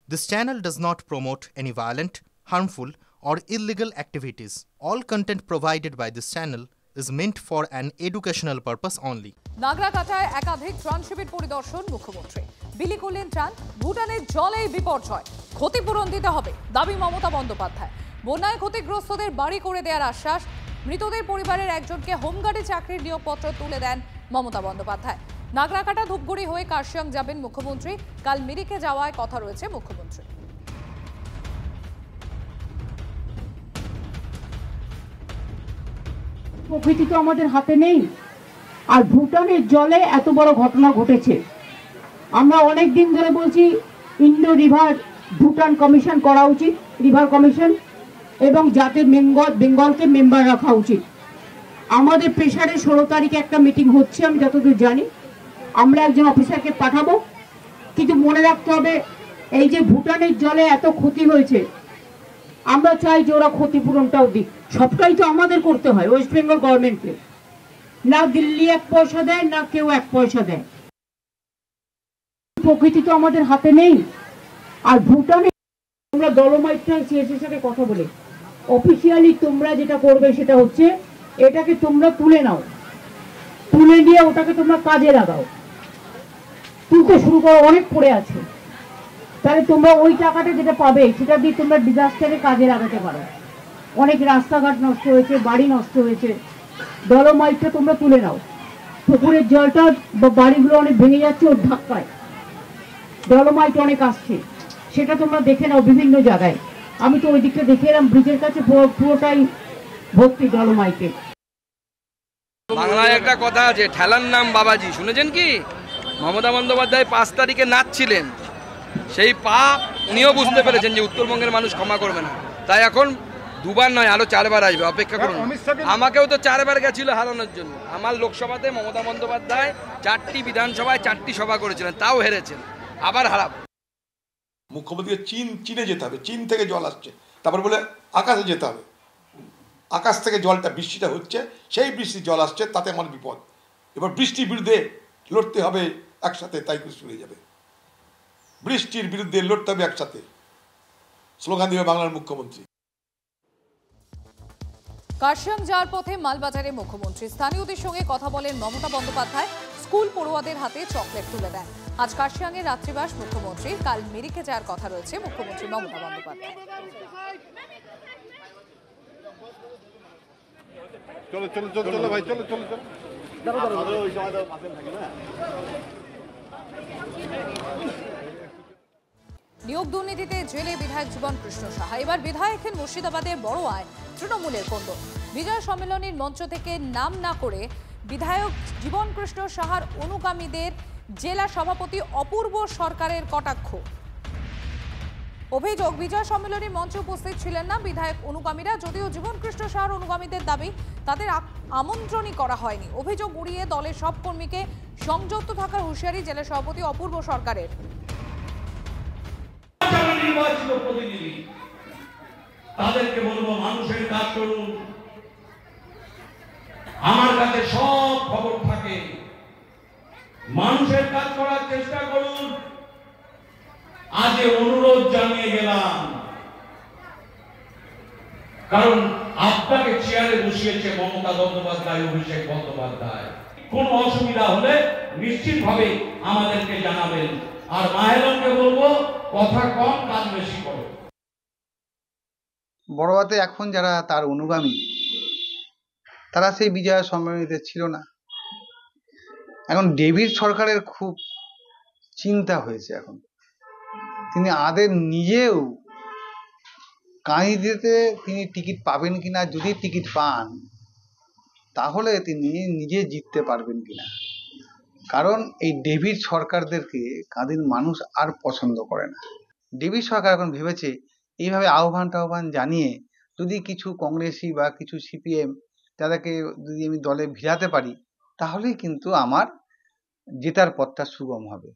This channel does not promote any violent, harmful, or illegal activities. All content provided by this channel is meant for an educational purpose only. নাগরাকাটায় একাধিক ত্রাণ শিবির পরিদর্শন মুখ্যমন্ত্রী। বিলি করলেন ত্রাণ, ভুটানের জলেই বিপর্যয়, ক্ষতিপূরণ দিতে হবে দাবি মমতা বন্দ্যোপাধ্যায়। বন্যায় ক্ষতিগ্রস্তদের বাড়ি করে দেওয়ার আশ্বাস, মৃতদের পরিবারের একজনকে হোমগার্ডে চাকরির নিয়োগপত্র তুলে দেন মমতা বন্দ্যোপাধ্যায়। নাগরাকাটা ধূপগুড়ি হয়ে কার্শিয়াং যাবেন মুখ্যমন্ত্রী। কাল মিরিকে যাওয়ার কথা রয়েছে মুখ্যমন্ত্রী। প্রকৃতি তো আমাদের হাতে নেই, আর ভুটানের জলে এত বড় ঘটনা ঘটেছে। আমরা অনেক দিন ধরে বলছি ইন্ডো রিভার ভুটান কমিশন করা উচিত, রিভার কমিশন, এবং যাতে বেঙ্গলকে মেম্বার রাখা উচিত। আমাদের প্রেসারে 16 তারিখে একটা মিটিং হচ্ছে, আমি যতদূর জানি। আমরা একজন অফিসারকে পাঠাবো, কিন্তু মনে রাখতে হবে এই যে ভুটানের জলে এত ক্ষতি হয়েছে, আমরা চাই যে ওরা ক্ষতিপূরণটাও দিক। সবটাই তো আমাদের করতে হয়, ওয়েস্ট বেঙ্গল গভর্নমেন্টকে। না দিল্লি 1 পয়সা দেয়, না কেউ 1 পয়সা দেয়। প্রকৃতি তো আমাদের হাতে নেই। আর ভুটানে তোমরা ডলোমাইটটা সিএসের সাথে কথা বলে অফিসিয়ালি তোমরা যেটা করবে সেটা হচ্ছে এটাকে তোমরা তুলে নাও, তুলে নিয়ে ওটাকে তোমরা কাজে লাগাও। তুলতে শুরু করো, অনেক পড়ে আছে। তাহলে তোমরা ওই টাকাটা যেটা পাবে সেটা দিয়ে তোমরা ডিজাস্টারে কাজে লাগাতে পারো। অনেক রাস্তাঘাট নষ্ট হয়েছে, বাড়ি নষ্ট হয়েছে, ডলোমাইটটা তোমরা তুলে নাও। পুকুরের জলটা বা বাড়িগুলো অনেক ভেঙে যাচ্ছে ওর ধাক্কায়, ডলোমাইট অনেক আসছে, সেটা তোমরা দেখে নাও বিভিন্ন জায়গায়। আমি তো ওই দিকটা দেখে এলাম, ব্রিজের কাছে পুরোটাই ভর্তি ডলোমাইটে। বাংলায় একটা কথা আছে, ঠেলার নাম বাবাজি, শুনেছেন কি? মমতা বন্দ্যোপাধ্যায় 5 তারিখে নাচছিলেন, সেই পাপ উনিও বুঝতে পেরেছেন যে উত্তরবঙ্গের মানুষ ক্ষমা করবে না। তাই এখন 2 বার নয়, আরো 4 বার আসবে, অপেক্ষা করুন। আমাকেও তো 4 বার গেছিল হারানোর জন্য। আমার লোকসভাতে মমতা বন্দ্যোপাধ্যায় 4টি বিধানসভায় 4টি সভা করেছিলেন, তাও হেরেছেন, আবার হারাবো। মুখ্যমন্ত্রীকে চীনে যেতে হবে, চীন থেকে জল আসছে, তারপর বলে আকাশে যেতে হবে। আকাশ থেকে জলটা, বৃষ্টিটা হচ্ছে, সেই বৃষ্টির জল আসছে, তাতে আমার বিপদ। এবার বৃষ্টির বিরুদ্ধে লড়তে হবে একসাথে, তাই করে শুনে যাবে। বৃষ্টির বিরুদ্ধে লড়তে হবে একসাথে, স্লোগান দিবে বাংলার মুখ্যমন্ত্রী। কার্শিয়াং যাওয়ার পথে মালবাজারে মুখ্যমন্ত্রী। স্থানীয়দের সঙ্গে কথা বলেন মমতা বন্দ্যোপাধ্যায়, স্কুল পড়ুয়াদের হাতে চকলেট তুলে দেন। আজ কার্শিয়াংয়ে রাত্রিবাস মুখ্যমন্ত্রীর, কাল মিরিকে যাওয়ার কথা রয়েছে মুখ্যমন্ত্রী মমতা বন্দ্যোপাধ্যায়। নিয়োগ দুর্নীতিতে জেলে বিধায়ক জীবন কৃষ্ণ সাহা। এবার বিধায়ক মুর্শিদাবাদের বড় আয় তৃণমূলের কোন্দল। বিজয় সম্মেলনের মঞ্চ থেকে নাম না করে বিধায়ক জীবন কৃষ্ণ সাহার অনুগামীদের জেলা সভাপতি অপূর্ব সরকারের কটাক্ষ। অভিযোগ, বিজয় সম্মেলনের মঞ্চে উপস্থিত ছিলেন না বিধায়ক অনুগামীরা, যদিও জীবন কৃষ্ণ সাহার অনুগামীদের দাবি তাদের আমন্ত্রণই করা হয়নি। অভিযোগ উড়িয়ে দলের সব কর্মীকে সংযুক্ত থাকার হুঁশিয়ারি জেলা সভাপতি অপূর্ব সরকারের। নির্বাচিত প্রতিনিধি, তাদেরকে বলবো মানুষের কাজ করুন। আমার কাছে সব খবর থাকে, মানুষের কাজ করার চেষ্টা করুন। আজ অনুরোধ জানিয়ে গেলাম, কারণ আপনাকে চেয়ারে বসিয়েছে মমতা বন্দ্যোপাধ্যায়, অভিষেক বন্দ্যোপাধ্যায়। কোন অসুবিধা হলে নিশ্চিতভাবে আমাদেরকে জানাবেন। আর মাহেরনকে বলবো, কথা কম কাজ বেশি করো। বড়বাতে এখন যারা তার অনুগামী, তারা সেই বিজয় সম্মেলনীতে ছিল না। এখন ডেভিড সরকারের খুব চিন্তা হয়েছে। এখন তিনি আদের নিজেও কাঁদিতে তিনি টিকিট পাবেন কিনা, যদি টিকিট পান তাহলে তিনি নিজে জিততে পারবেন কিনা। কারণ এই ডেভিড সরকারদেরকে কাঁদির মানুষ আর পছন্দ করে না। ডেভিড সরকার এখন ভেবেছে এইভাবে আহ্বান জানিয়ে যদি কিছু কংগ্রেসি বা কিছু সিপিএম তাদেরকে যদি আমি দলে ভিড়াতে পারি, তাহলেই কিন্তু আমার জেতার পথটা সুগম হবে।